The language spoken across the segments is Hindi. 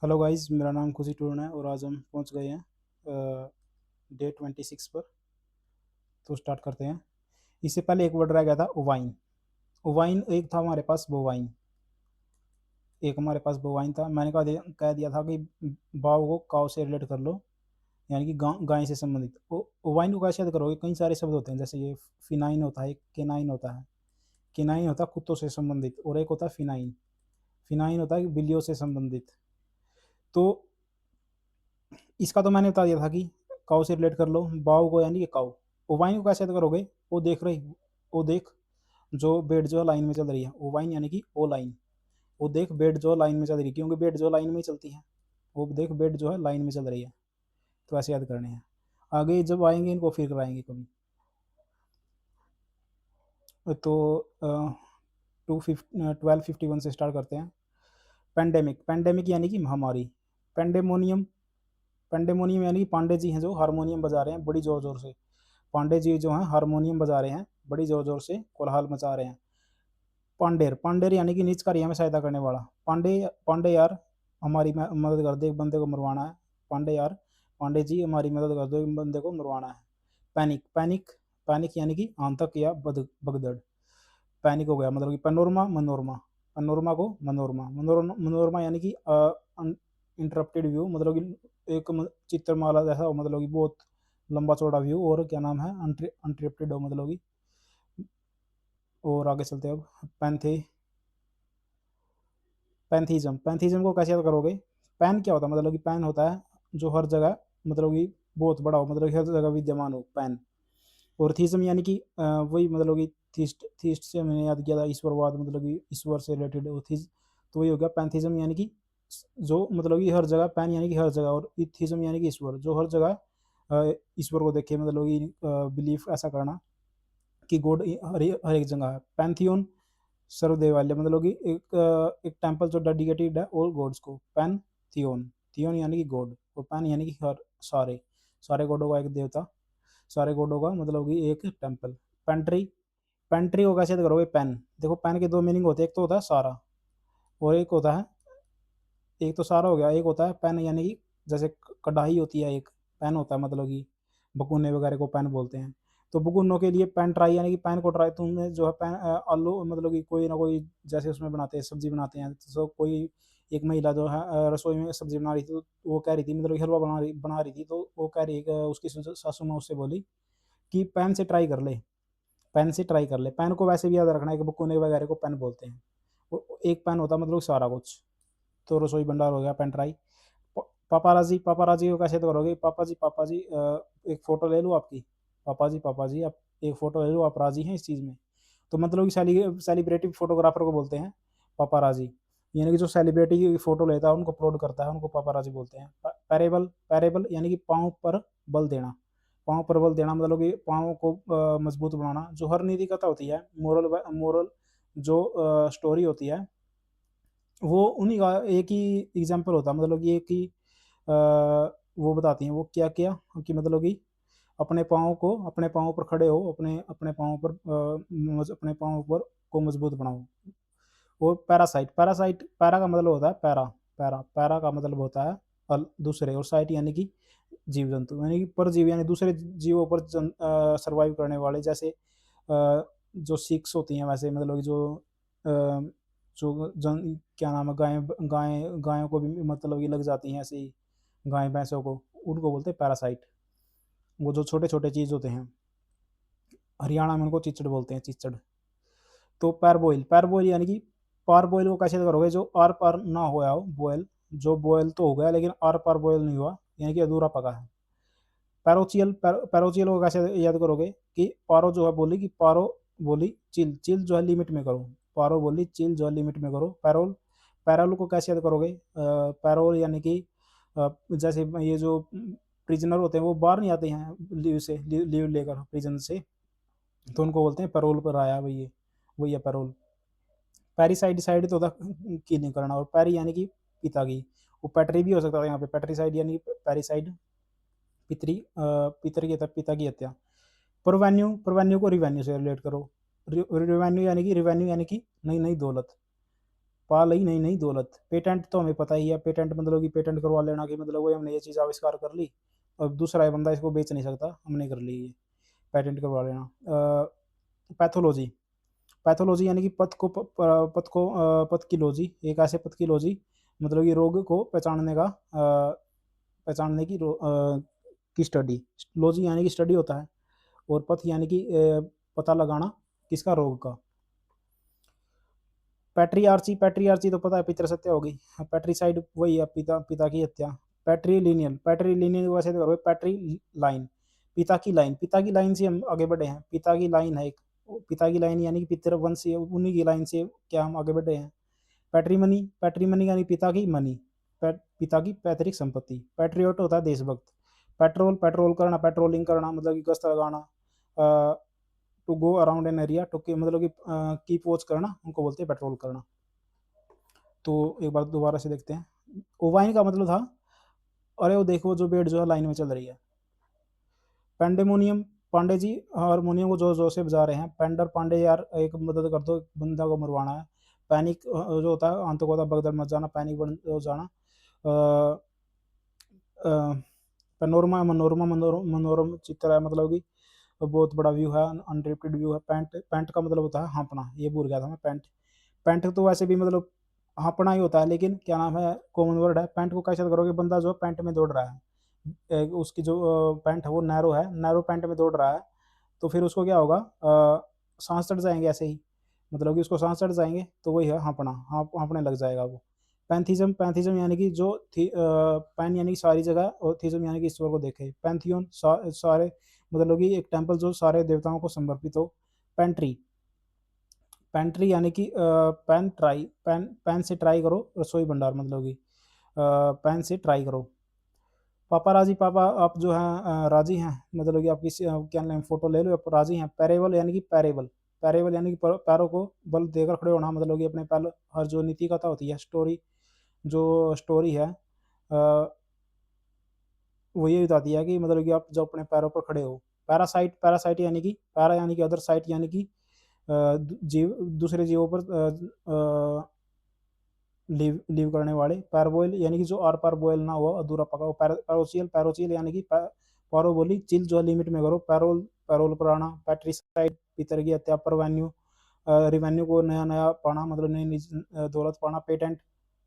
हेलो गाइस, मेरा नाम खुशी टूर्न है और आज हम पहुंच गए हैं डे 26 पर। तो स्टार्ट करते हैं। इससे पहले एक वर्ड रह गया था, ओवाइन। ओवाइन एक था हमारे पास, बोवाइन। एक हमारे पास बोवाइन था। मैंने कह दिया था कि बाव को काव से रिलेट कर लो, यानी कि गाय से संबंधित। ओवाइन को कैसे याद करोगे? कई सारे शब्द होते हैं, जैसे ये फिनाइन होता है, केनाइन होता है। केनाइन होता है कुत्तों से संबंधित, और एक होता है फिनाइन। फिनाइन होता है बिल्लियों से संबंधित। तो इसका तो मैंने बता दिया था कि काऊ से रिलेट कर लो बाव को, यानी कि काऊ। ओवाइन को कैसे याद करोगे? वो देख रही, वो देख जो बेड जो लाइन में चल रही है, ओवाइन यानी कि ओ लाइन। वो देख बेड जो लाइन में चल रही है, क्योंकि बेड जो लाइन में ही चलती है। वो देख बेड जो है लाइन में चल रही है। तो ऐसे याद करने हैं। आगे जब आएंगे इनको फिर कराएंगे कभी। तो 1251 से स्टार्ट करते हैं। पेंडेमिक। पेंडेमिक यानी कि महामारी। पेंडेमोनियम। पेंडेमोनियम यानी कि पांडे जी हैं जो हारमोनियम बजा रहे हैं बड़ी जोर जोर से। पांडे जी जो हैं हारमोनियम बजा रहे हैं, बड़ी जोर जोर से कोलाहल मचा रहे हैं। पांडेर। पांडेर यानी कि नीच कार्य में सहायता करने वाला। पांडे। पांडे यार हमारी मदद कर दे, एक बंदे को मरवाना है। पांडे यार, पांडे जी हमारी मदद कर दो, एक बंदे को मरवाना है। पैनिक। पैनिक। पैनिक यानी कि आंतक या भगदड़। पैनिक हो गया, मतलब कि पनोरमा मनोरमा। पनोरमा को मनोरमा। मनोरमा मनोरमा यानी कि इंटरप्टेड व्यू, मतलब कि एक चित्रमाला जैसा हो, मतलब कि बहुत लंबा चौड़ा व्यू। और क्या नाम है, अनट्रिप्टेड हो, मतलब कि। और आगे चलते हैं अब। पैंथीज्म। पैंथीज्म को कैसे याद करोगे? पैन क्या होता है? मतलब कि पैन होता है जो हर जगह, मतलब कि बहुत बड़ा हो, मतलब कि हर जगह विद्यमान हो, पैन। और थीज्म यानी कि वही, मतलब कि थीस्ट। थीस्ट से मैंने याद किया था ईश्वरवाद, मतलब कि ईश्वर से रिलेटेड वो थीज। तो वही हो गया पैंथीज्म, यानी कि जो मतलब कि हर जगह। पैन यानी कि हर जगह, और थीज्म यानी कि ईश्वर, जो हर जगह ईश्वर को देखे, मतलब कि बिलीफ ऐसा करना कि गॉड हर एक जगह है। पैंथियन सर्वदेवालय, मतलब कि एक टेम्पल जो डेडिकेटेड है ऑल गॉड्स को, पैन थियोन। थियोन यानी कि गॉड, और पैन यानी कि हर, सारे। सारे गॉडों का एक देवता, सारे गॉडों का मतलब कि एक टेम्पल। पेंट्री। पेंट्री को कैसे करोगे? पेन। देखो पेन के दो मीनिंग होते हैं, एक तो होता है सारा, और एक होता है, एक तो सारा हो गया, एक होता है पेन, यानी कि जैसे कढ़ाई होती है, एक पेन होता है, मतलब कि बकुने वगैरह को पेन बोलते हैं। तो बकुनों के लिए पेन ट्राई, यानी कि पेन को ट्राई। तुमने जो है पेन आलू, मतलब कि कोई ना कोई, जैसे उसमें बनाते हैं, सब्जी बनाते हैं, तो कोई एक महिला जो है रसोई में सब्जी बना रही थी, तो वो कह रही थी, मतलब कि हलवा बना रही थी, तो वो कह रही उसकी सासू माँ उससे बोली कि पेन से ट्राई कर ले। पेन से ट्राई कर ले। पेन को वैसे भी याद रखना है कि बकुने वगैरह को पेन बोलते हैं। एक पेन होता है, मतलब सारा कुछ। तो रसोई भंडार हो गया पेन ड्राई। पापाराजी। पापाराजी को कैसे तो करोगे? पापा जी, पापा जी, एक फ़ोटो ले लूँ आपकी? पापा जी आप एक फ़ोटो ले लो, आप राज़ी हैं इस चीज़ में? तो मतलब कि सेलिब्रिटी फ़ोटोग्राफ़र को बोलते हैं पापाराजी। यानी कि जो सेलिब्रिटी की फ़ोटो लेता है, उनको अपलोड करता है, उनको पापाराजी बोलते हैं। पैरेबल। पैरेबल यानी कि पाँव पर बल देना। पाँव पर बल देना, मतलब कि पाँव को मजबूत बनाना। जो हर नीति कथा होती है, मोरल जो स्टोरी होती है, वो उन्हीं का एक ही एग्जाम्पल होता है, मतलब कि एक ही वो बताती हैं, वो क्या किया कि मतलब कि अपने पाँव पर खड़े हो, अपने अपने पाँव पर अपने पाँव पर को मजबूत बनाओ। वो पैरासाइट। पैरासाइट, पैरा का मतलब होता है पैरा। पैरा का मतलब होता है दूसरे, और साइट यानी कि जीव जंतु, यानी कि परजीवी, यानी दूसरे जीवों पर सर्वाइव करने वाले। जैसे जो सिक्स होती हैं, वैसे मतलब कि अ, जो क्या नाम है, गायों को भी मतलब कि लग जाती हैं ऐसे ही, गाय भैंसों को, उनको बोलते हैं पैरासाइट। वो जो छोटे छोटे चीज़ होते हैं, हरियाणा में उनको चिचड़ बोलते हैं, चिचड़। तो पैरबोइल। पैरबोइल यानी कि पार बॉयल को कैसे करोगे? जो आर पार ना होया हो बॉयल, जो बॉयल तो हो गया लेकिन आर पार बॉयल नहीं हुआ, यानी कि अधूरा पका है। पैरोचियल। पैरोचियल को कैसे याद करोगे? कि पारो जो है बोली, कि पारो बोली चिल, चिल जो है लिमिट में करो। पारो बोली चिल जो है लिमिट में करो। पैरोल। पैरोल को कैसे याद करोगे? पैरोल यानी कि जैसे ये जो प्रिजनर होते हैं, वो बाहर नहीं आते हैं लीव से, लीव लेकर प्रिजन से, तो उनको बोलते हैं पैरोल पर आया भाई, ये वही है पैरोल। पैरीसाइड। साइड तो होता किलिंग करना, और पैरी यानी कि पिता की। वो पैटरी भी हो सकता है यहाँ पे, पैट्रीसाइड यानी कि पैरीसाइड, पितर की पिता की हत्या। परवेन्यू। परवेन्यू को रिवेन्यू से रिलेट करो। रिवेन्यू यानी कि नई नई दौलत। पा लई नई नई दौलत। पेटेंट तो हमें पता ही है, पेटेंट मतलब कि पेटेंट करवा लेना कि मतलब वही हमने ये चीज़ आविष्कार कर ली, अब दूसरा बंदा इसको बेच नहीं सकता, हमने कर ली ये, पेटेंट करवा लेना। पैथोलॉजी, पैथोलॉजी यानी कि पथ की लॉजी, एक ऐसे पथ की लॉजी मतलब कि रोग को पहचानने का पहचानने की स्टडी। लॉजी यानी कि स्टडी होता है, और पथ यानी कि पता लगाना किसका, रोग का। पैट्रियार्ची, पैट्रियार्ची तो पता है पितृसत्या होगी। पैट्रीसाइड वही है, पिता पिता की हत्या। पैट्रीलिनियल, पैट्रीलिनियल वैसे तो पैट्री लाइन, पिता की लाइन, पिता की लाइन से हम आगे बढ़े हैं, पिता की लाइन है एक, पिता की लाइन यानी कि पितृवंश से, उन्हीं की लाइन से क्या हम आगे बढ़े हैं। पैट्रीमनी, पैट्रीमनी यानी पिता की मनी, पिता की पैतृक संपत्ति। पैट्रियोट होता है देशभक्त। पेट्रोल, पेट्रोल करना, पेट्रोलिंग करना मतलब कि गश्त लगाना। To go around an area, to मतलब कि कीप वॉच करना, उनको बोलते हैं पेट्रोल करना। तो एक बार दोबारा से देखते हैं। ओवाइन का मतलब था, अरे वो देखो जो बेड जो है लाइन में चल रही है। पेंडेमोनियम, पांडे जी हारमोनियम को जोर जोर से बजा रहे हैं। पेंडर, पांडे यार एक मदद कर दो, बंदा को मरवाना है। पैनिक जो होता है आंतों को होता है बगदड़ मच जाना, पैनिक बन हो जाना। पेनोरमा, मनोरमा, मनोरम चित्र है, मतलब कि बहुत बड़ा व्यू है, अनरिप्टेड व्यू है। पैंट, पैंट का मतलब होता है हाँपना, ये भूल गया था मैं। पैंट, पैंट तो वैसे भी मतलब हाँपना ही होता है, लेकिन क्या नाम है, कॉमन वर्ड है। पैंट को कैसे करोगे, बंदा जो पैंट में दौड़ रहा है, उसकी जो पैंट है वो नैरो है, नैरो पैंट में दौड़ रहा है, तो फिर उसको क्या होगा, सांस चढ़ जाएंगे ऐसे ही, मतलब कि उसको सांस चढ़ जाएंगे, तो वही है हाँपना, हाँपने लग जाएगा वो। पैंथीज्म, पैंथीज्म यानी कि जो पैन यानी कि सारी जगह, और थीज्म यानी कि ईश्वर को देखे। पैंथियन सारे मतलब कि एक टेम्पल जो सारे देवताओं को समर्पित हो। पेंट्री, पेंट्री यानी कि पैन ट्राई, पैन से ट्राई करो, रसोई भंडार मतलब कि पैन से ट्राई करो। पापा राजी, पापा आप जो हैं राजी हैं, मतलब कि आप किसी क्या नाम, फोटो ले लो, आप राजी हैं। पैरेबल यानी कि पैरेबल, पैरेबल यानी कि पैरों को बल देकर खड़े होना, मतलब कि अपने पैर, हर जो नीति कथा होती है, स्टोरी, जो स्टोरी है वो ये बताती है कि मतलब कि आप जो अपने पैरों पर खड़े हो। पैरासाइट, पैरासाइट यानी कि पैरा यानी कि अदर साइट यानी कि जीव, दूसरे जीवों पर लीव लीव करने वाले। पैराबोइल यानी कि जो आर पार बॉयल ना हुआ, अधूरा पका हुआ। पैरोचियल, पैरोचियल यानी कि पैरोबोली, चिल जो लिमिट में करो। पैरोल, पैरोल पर आना। पैट्रिसाइड, पितर की हत्या। परवेन्यू, रिवेन्यू को नया नया पाना, मतलब नई नई दौलत पाना। पेटेंट,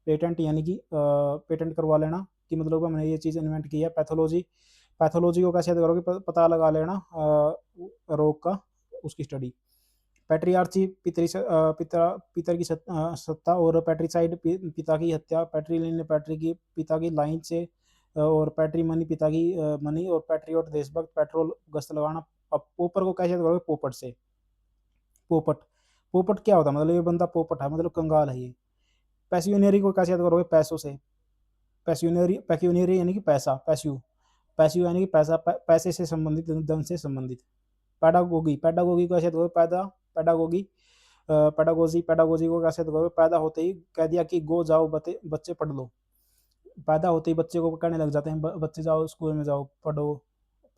पेटेंट यानी कि पेटेंट करवा लेना, कि मतलब हमने ये चीज़ इन्वेंट की है। पैथोलॉजी, पैथोलॉजी को कैसे करोगे, पता लगा लेना रोग का, उसकी स्टडी। पैट्रियार्ची, पितर की सत्ता, और पैट्रिसाइड, पिता की हत्या। पैट्रीलिन, पैट्री की पिता की लाइन से, और पैट्रीमनी पिता की मनी, और पैट्रियोट देशभक्त। पेट्रोल, गश्त लगाना। अब पोपर को कैसे करोगे, पोपट से। पोपट, पोपट क्या होता है, मतलब ये बंदा पोपट है, मतलब कंगाल है ये। पैसियोनरी को कैसे करोगे, पैसों से। पैसियोनरी, पैक्यूनरी यानी कि पैसा, पैस्यू, पैस्यू यानी कि पैसा, पैसे से संबंधित, धन से संबंधित। पैडागोगी, पैडागोगी को कैसे करोगे, पैदा, पैडागोगी, पैडागोजी, पैडागोजी को कैसे करोगे, पैदा होते ही कह दिया कि गो जाओ, बच्चे पढ़ लो। पैदा होते ही बच्चे को कहने लग जाते हैं, बच्चे जाओ स्कूल में जाओ पढ़ो।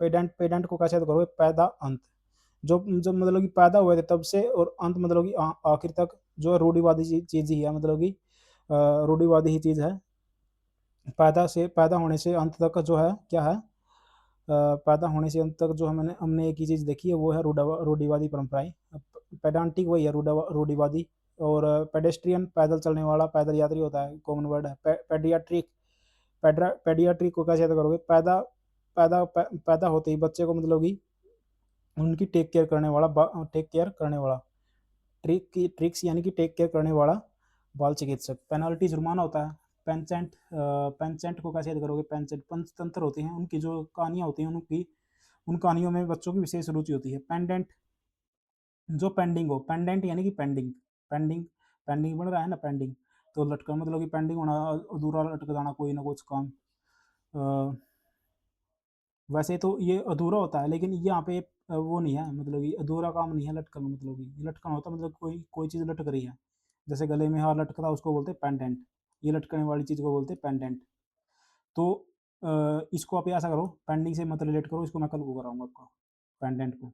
पेडेंट, पेडेंट को कैसे करोगे, पैदा अंत, जो मतलब कि पैदा हुए थे तब से, और अंत मतलब कि आखिर तक, जो रूढ़िवादी चीज़ ही है, मतलब कि रूढ़िवादी ही चीज़ है। पैदा से, पैदा होने से अंत तक जो है क्या है, पैदा होने से अंत तक जो हमने हमने एक ही चीज़ देखी है, वो है रूढ़िवादी परंपराएं। पेडांटिक वही है, रूढ़िवादी। और पेडेस्ट्रियन, पैदल चलने वाला, पैदल यात्री होता है, कॉमन वर्ड है। पेडियाट्रिक, पेडियाट्रिक को कैसे याद करोगे, पैदा, पैदा होते ही बच्चे को मतलब कि उनकी टेक केयर करने वाला, टेक केयर करने वाला। ट्रिक्स यानी कि टेक केयर करने वाला बाल चिकित्सक। पेनल्टी, जुर्माना होता है। पेंसेंट, पेंसेंट को कैसे याद करोगे, पेंसेंट पंचतंत्र होते हैं, उनकी जो कहानियाँ होती हैं, उनकी, उन कहानियों में बच्चों की विशेष रुचि होती है। पेंडेंट, जो पेंडिंग हो। पेंडेंट यानी कि पेंडिंग, पेंडिंग, पेंडिंग बन रहा है ना, पेंडिंग, तो लटका मतलब कि पेंडिंग होना, अधूरा लटक जाना कोई ना कुछ काम। अ, वैसे तो ये अधूरा होता है, लेकिन यहाँ पे वो नहीं है, मतलब कि अधूरा काम नहीं है लटकन, मतलब कि लटकन होता है मतलब कोई कोई चीज़ लटक रही है, जैसे गले में हार लटकता है उसको बोलते हैं पेंडेंट, ये लटकने वाली चीज़ को बोलते हैं पेंडेंट। तो इसको आप ऐसा करो, पेंडिंग से मत रिलेट करो, इसको मैं कल को कराऊंगा आपका, पेंडेंट को।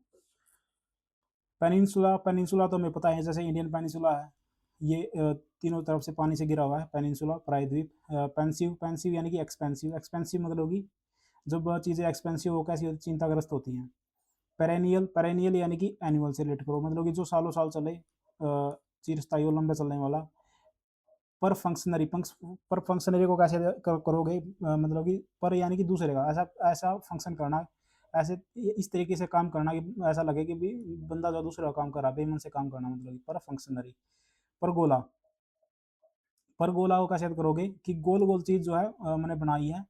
पेनिनसुला, पेनिनसुला तो हमें पता है, जैसे इंडियन पेनिनसुला है, ये तीनों तरफ से पानी से घिरा हुआ है, पेनिनसुला प्रायद्वीप। पेंसिव, पेंसिव यानी कि एक्सपेंसिव, एक्सपेंसिव मतलब कि जब चीज़ें एक्सपेंसिव हो कैसी होती, चिंताग्रस्त होती हैं। पेरेनियल, पेरेनियल यानी कि एनुअल से रिलेट करो, मतलब कि जो सालों साल चले, चिरस्थायी और लंबे चलने वाला। पर फंक्शनरी, पर फंक्शनरी को कैसे करोगे, मतलब कि पर यानी कि दूसरे का, ऐसा ऐसा फंक्शन करना, ऐसे इस तरीके से काम करना कि ऐसा लगे कि भी बंदा जो दूसरा काम कर रहा है, बेईमान से काम करना, मतलब कि पर फंक्शनरी। पर गोला, पर गोला को कैसे याद करोगे कि गोल गोल चीज़ जो है मैंने बनाई है,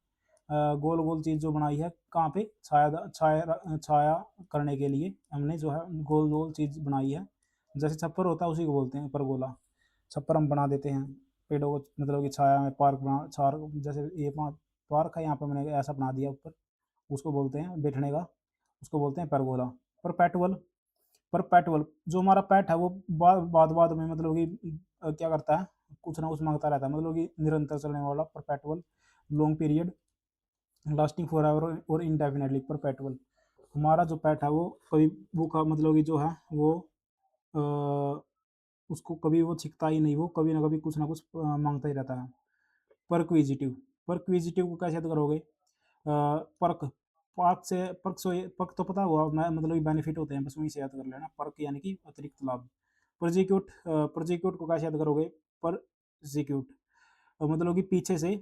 गोल गोल चीज़ जो बनाई है कहाँ पे, छाया छाया छाया करने के लिए हमने जो है गोल गोल चीज़ बनाई है। जैसे छप्पर होता है उसी को बोलते हैं परगोला। छप्पर हम बना देते हैं पेड़ों को, मतलब कि छाया में पार्क बना, छार जैसे ये पार्क है, यहाँ पे मैंने ऐसा बना दिया ऊपर, उसको बोलते हैं बैठने का, उसको बोलते हैं परगोला। पर पेटवल, पर पेटवल जो हमारा पेट है वो बाद बाद में मतलब कि क्या करता है, कुछ ना कुछ मांगता रहता है, मतलब कि निरंतर चलने वाला परपेटुअल, long period, lasting for ever और इंडेफिनेटली परपेटुअल। हमारा जो पेट है वो कभी भूखा, मतलब कि जो है वो अ, उसको कभी वो छिकता ही नहीं, वो कभी ना कभी कुछ ना कुछ मांगता ही रहता है। परक्विजिटिव, परक्विजिटिव को कैसे याद करोगे, पर्क, पर्क तो पता हुआ मैं, मतलब कि बेनिफिट होते हैं, बस वहीं से याद कर लेना, पर्क यानी कि अतिरिक्त लाभ। प्रोजिक्यूट, प्रोजिक्यूट को कैसे याद करोगे, परजिक्यूट, मतलब कि पीछे से,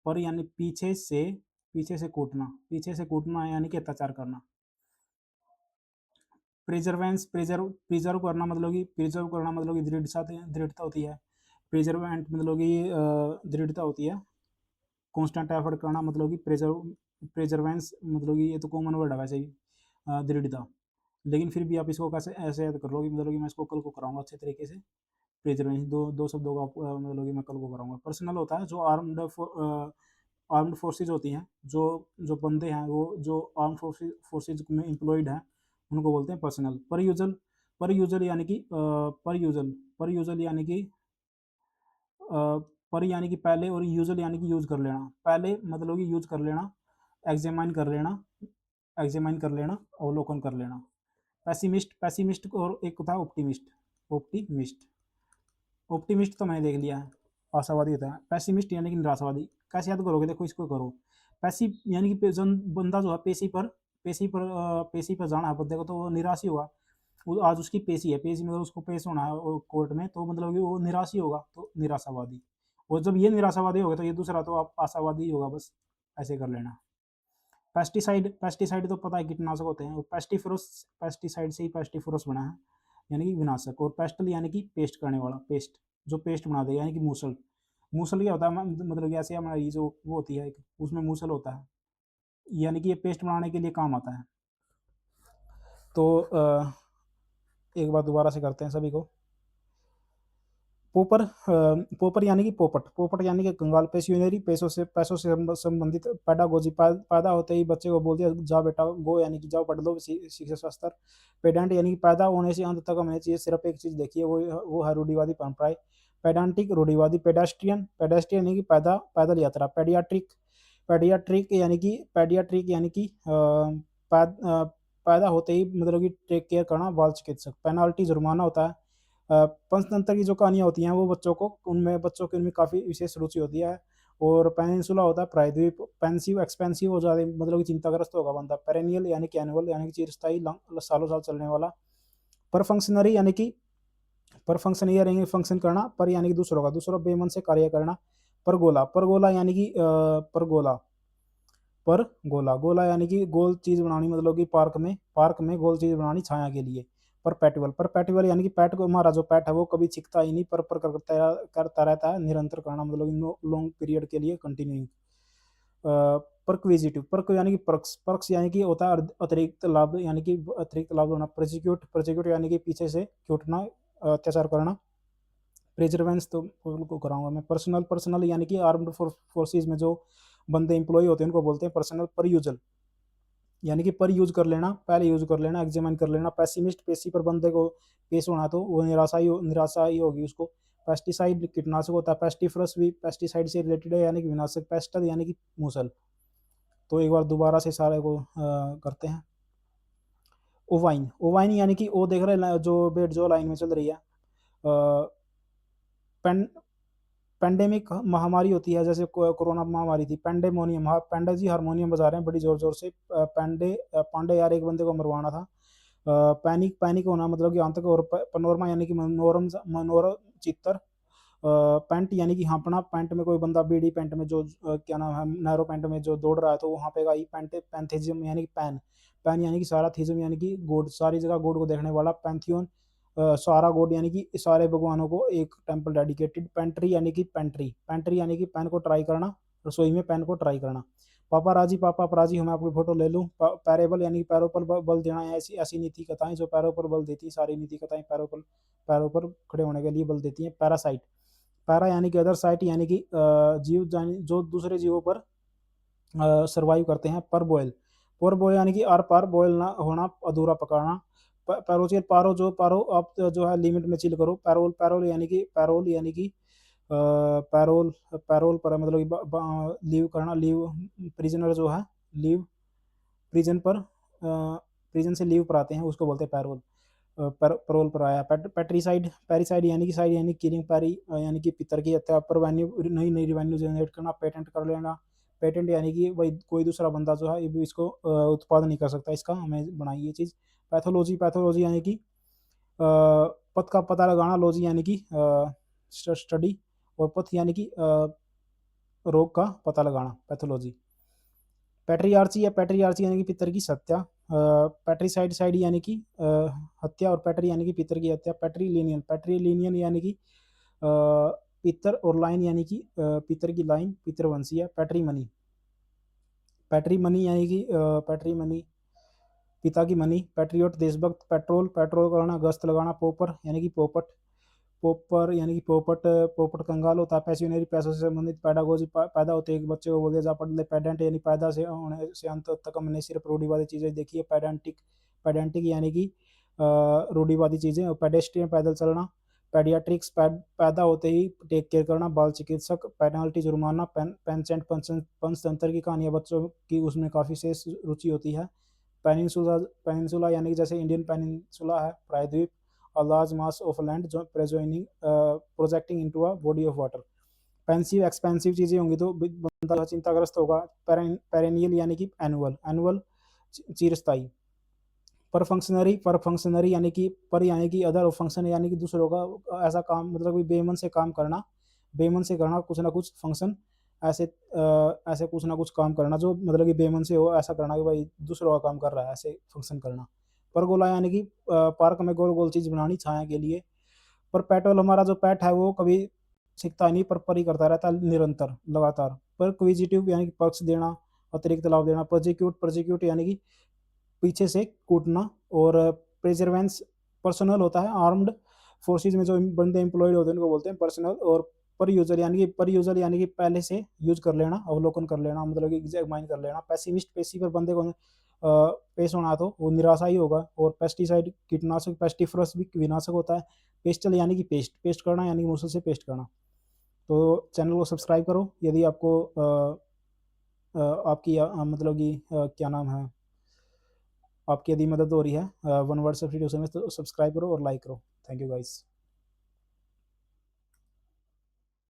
पर यानी पीछे से कूटना, पीछे से कूटना यानी कि अत्याचार करना। प्रिजर्वेंस, प्रिजर्व करना, मतलब कि प्रिजर्व करना मतलब कि दृढ़ता होती है। प्रिजर्वेंट मतलब कि दृढ़ता होती है। कांस्टेंट एफर्ट करना मतलब कि प्रिजर्वेंस, मतलब कि ये तो कॉमन वर्ड है वैसे ही, दृढ़ता। लेकिन फिर भी आप इसको कैसे ऐसे याद कर लो कि मतलब कि मैं इसको कल को कराऊंगा अच्छे तरीके से। प्रिजर्वेंस दो दो शब्दों का मतलब कि मैं कल को कराऊंगा। पर्सनल होता है जो आर्म्ड फोर्सेज होती हैं, जो जो बंदे हैं वो जो आर्म फोर्सेज में एम्प्लॉयड हैं, उनको बोलते हैं पर्सनल। पर यूजल यानी कि पर यूजल यानी कि पर यानी कि पहले, और यूजल यानी कि यूज कर लेना, पहले मतलब कि यूज कर लेना, एग्जामाइन कर लेना, एग्जामाइन कर लेना, अवलोकन कर लेना। पैसिमिस्ट, पैसिमिस्ट और एक होता है ऑप्टिमिस्ट, ऑप्टिमिस्ट, ऑप्टिमिस्ट तो मैंने देख लिया है, आशावादी होता है। पैसिमिस्ट यानी कि निराशावादी, कैसे याद करोगे, देखो इसको करो। पैसिव यानी कि बंदा जो है पेशी पर जाना है बंदे को, तो वो निराश ही होगा। वो आज उसकी पेशी है, पेशी मतलब उसको पेश होना है कोर्ट में, तो मतलब कि वो निराश ही होगा, तो निराशावादी। और जब ये निराशावादी होगा तो ये दूसरा तो आप आशावादी ही होगा, बस ऐसे कर लेना। पेस्टिसाइड, पेस्टिसाइड तो पता है कीटनाशक होते हैं, और पेस्टिफोरस, पेस्टिसाइड से ही पेस्टिफोरस बना है, यानी कि विनाशक। और पेस्टल यानी कि पेस्ट करने वाला, पेस्ट जो पेस्ट बना दे, यानी कि मूसल। मूसल क्या होता है, मतलब कि ऐसे हमारी जो वो होती है एक, उसमें मूसल होता है, यानी कि ये पेस्ट बनाने के लिए काम आता है। तो एक बार दोबारा से करते हैं सभी को। पोपर, पोपर यानी कि पोपट, पोपट यानी कि कंगाल। पेशियोनरी, पैसों से संबंधित। पैडागोजी, पैदा होते ही बच्चे को बोल दिया जा बेटा गो, यानी कि जाओ पढ़ लो शिक्षा शास्त्र। पेडेंट यानी कि पैदा होने से अंत तक हमें चाहिए सिर्फ एक चीज़ देखिए, वो है रूढ़िवादी परंपराएं। पेडांटिक, रूढ़िवादी। पेडेस्ट्रियन, पेडेस्ट्रियन यानी कि पैदल यात्रा। पेडियाट्रिक, पेडियाट्रिक यानी कि पैदा होते ही मतलब कि टेक केयर करना, बाल चिकित्सक। पेनाल्टी, जुर्माना होता है। पंचतंत्र की जो कहानियाँ होती हैं वो बच्चों की उनमें काफ़ी विशेष रुचि होती है। और पेनिनसुला होता है प्रायद्वीप। पेंसिव, एक्सपेंसिव हो ज़्यादा मतलब कि चिंताग्रस्त होगा बंदा। पेरेनियल यानी कि एनुअल, यानी कि चिरस्थायी सालों साल चलने वाला। पर फंक्शनरी यानी कि पर फंक्शन यानी कि फंक्शन करना, पर यानी कि दूसरों बेमन से कार्य करना। परगोला, परगोला यानी कि परगोला, पर गोला, गोला यानी कि गोल चीज़ बनानी, मतलब कि पार्क में गोल चीज़ बनानी छाया के लिए। परपेटुअल, परपेटुअल यानी कि पेट को, हमारा जो पेट है वो कभी छिकता ही नहीं, पर करता रहता है, निरंतर करना, मतलब कि लॉन्ग पीरियड के लिए कंटिन्यूइंग। परक्विजिटिव, पर्क यानी कि पर्क्स, पर्क्स यानी कि होता है अतिरिक्त लाभ, यानी कि अतिरिक्त लाभ होना। प्रोसिक्यूट, प्रोसिक्यूट यानी कि पीछे से छूटना, अत्याचार करना। प्रिजर्वेंस तो को कराऊंगा मैं। पर्सनल, पर्सनल यानी कि आर्म्ड फोर्सेज में जो बंदे एम्प्लॉय होते हैं उनको बोलते हैं पर्सनल। पर यूजल यानी कि पर यूज कर लेना, पहले यूज कर लेना, एग्जामिन कर लेना। पेसिमिस्ट, पेशी पर बंदे को पेश होना, तो वो निराशा ही होगी उसको। पेस्टिसाइड, कीटनाशक होता है। पेस्टिफरस भी पेस्टिसाइड से रिलेटेड है, यानी कि विनाशक। पेस्टल यानी कि मूसल। तो एक बार दोबारा से सारे को करते हैं। ओवाइन, ओवाइन यानी कि ओ देख रहे हैं जो बेट जो लाइन में चल रही है, पेन पेंडेमिक महामारी होती है, जैसे कोरोना महामारी थी, पेंडेमोनियम, हाँ पांडा जी हारमोनियम बजा रहे हैं बड़ी जोर जोर से। पांडे यार एक बंदे को मरवाना था। पैनिक पैनिक होना मतलब कि आंतक, और पनोरमा यानी कि मनोरम मनोरम चित्तर। पैंट यानी कि हाँपना, पैंट में कोई बंदा बीड़ी पैंट में जो क्या नाम है नैरो पैंट में जो दौड़ रहा है तो वो हाँपेगा ही। पैंट पैंथेजियम यानी कि पैन, पैन यानी कि सारा, थीजम यानी कि गॉड, सारी जगह गॉड को देखने वाला। पैंथियन सारा गॉड यानी कि सारे भगवानों को एक टेम्पल डेडिकेटेड। पेंट्री यानी कि पेंट्री, पेंट्री यानी कि पेन को ट्राई करना, रसोई में पेन को ट्राई करना। पापा राजी, पापा अपराजी, हूँ मैं आपकी फोटो ले लूँ। पैरेबल यानी कि पैरों पर बल देना है, ऐसी ऐसी नीति कथाएं जो पैरों पर बल देती हैं, सारी नीति कथाएं पैरों पर खड़े होने के लिए बल देती हैं। पैरासाइट, पैरा यानी कि अदर साइट यानी कि जीव जो दूसरे जीवों पर सर्वाइव करते हैं। पर बॉयल, पर बॉयल यानी कि आर पार, बॉयल ना होना, अधूरा पकाना। पैरोचियल, पारो जो पारो आप जो है लिमिट में चिल करो। पैरोल, पैरोल यानी कि पैरोल, पैरोल पर मतलब कि लीव करना, लीव, प्रिजनर जो है लीव, प्रिजन पर प्रिजन से लीव पर आते हैं उसको बोलते हैं पैरोल। पैरोल पर आया। पैट्रीसाइड, पैरीसाइड यानी कि साइड यानी किलिंग, पैरी यानी कि पितर की हत्या। पर वैन्यू, नई नई रिवेन्यू जनरेट करना। पेटेंट कर लेना, पेटेंट यानी कि भाई कोई दूसरा बंदा जो है ये भी इसको उत्पादन नहीं कर सकता, इसका हमें बनाई ये चीज़। पैथोलॉजी, पैथोलॉजी यानी कि पथ का पता लगाना। लॉजी यानी कि स्टडी, और पथ यानी कि रोग का पता लगाना, पैथोलॉजी। पैट्रियार्ची या पैट्रियार्ची यानी कि पितर की हत्या। पैट्रीसाइड, साइड यानी कि हत्या, और पैट्री यानी कि पितर की हत्या। पैट्रीलिनियन, पैट्रीलिनियन यानी कि पितर, और लाइन यानी कि पितर की लाइन, पितरवंशीय। पैट्रीमनी, पैट्रीमनी यानी कि पैट्रीमनी, पिता की मनी। पैट्रियोट, देशभक्त। पेट्रोल, पेट्रोल करना, गश्त लगाना। पोपर यानी कि पोपट, पोपर यानी कि पोपट, पोपट कंगाल होता है। पैसियोनरी, पैसों से संबंधित। पैडागोजी, पैदा होते एक बच्चे को बोले जा पढ़ ले। पैडेंट यानी पैदा से होने से अंत तक हमने सिर्फ रूढ़िवादी चीज़ें देखी है। पैडेंटिक, पैडेंटिक यानी कि रूढ़िवादी चीज़ें। और पेडेस्ट्रियन, पैदल चलना। पैडियाट्रिक्स, पैदा होते ही टेक केयर करना। बाल चिकित्सक। पेनाल्टी, जुर्माना। पेंसेंट, पंचतंत्र की कहानियाँ बच्चों की उसमें काफ़ी शेष रुचि होती है। पेनिनसुला, पेनिनसुला यानी कि जैसे इंडियन पेनिनसुला है, प्रायद्वीप। a large mass of land projecting into a body of water। Pensive, expensive चीज़ें होंगी तो बंदा चिंताग्रस्त होगा। पेरेनियल यानी कि एनुअल, एनुअल चिरस्थाई। पर फंक्शनरी, पर फंक्शनरी यानी कि पर यानी कि अदर, फंक्शन यानी कि दूसरों का ऐसा काम, मतलब कि बेमन से काम करना, बेमन से करना कुछ ना कुछ फंक्शन, ऐसे ऐसे कुछ ना कुछ काम करना जो मतलब कि बेमन से हो, ऐसा करना कि भाई दूसरों का काम कर रहा है, ऐसे फंक्शन करना। परगोला यानी कि पार्क में गोल गोल चीज़ बनानी छाया के लिए। पर पेट्रोल, हमारा जो पेट है वो कभी सीखता नहीं, पर ही करता रहता है निरंतर, लगातार। पर क्विजिटिव यानी कि पक्ष देना, अतिरिक्त लाभ देना। प्रोजिक्यूट, प्रोजिक्यूट यानी कि पीछे से कूटना। और प्रेजरवेंस, पर्सनल होता है। आर्म्ड फोर्सेज में जो बंदे एम्प्लॉयड होते हैं उनको बोलते हैं पर्सनल। और पर यूजर यानी कि, पर यूजर यानी कि पहले से यूज कर लेना, अवलोकन कर लेना, मतलब कि एग्जामाइन कर लेना। पेसिमिस्ट, पेशी पर बंदे को पेश होना तो वो निराशा ही होगा। और पेस्टिसाइड, कीटनाशक। पेस्टिफरस भी विनाशक होता है। पेस्टल यानी कि पेस्ट, पेस्ट करना यानी कि मुसल से पेस्ट करना। तो चैनल को सब्सक्राइब करो यदि आपको आपकी मतलब कि क्या नाम है, आपकी यदि मदद हो रही है वन वर्ड सब्स्टिट्यूशन में, तो सब्सक्राइब करो और लाइक करो। Thank you guys.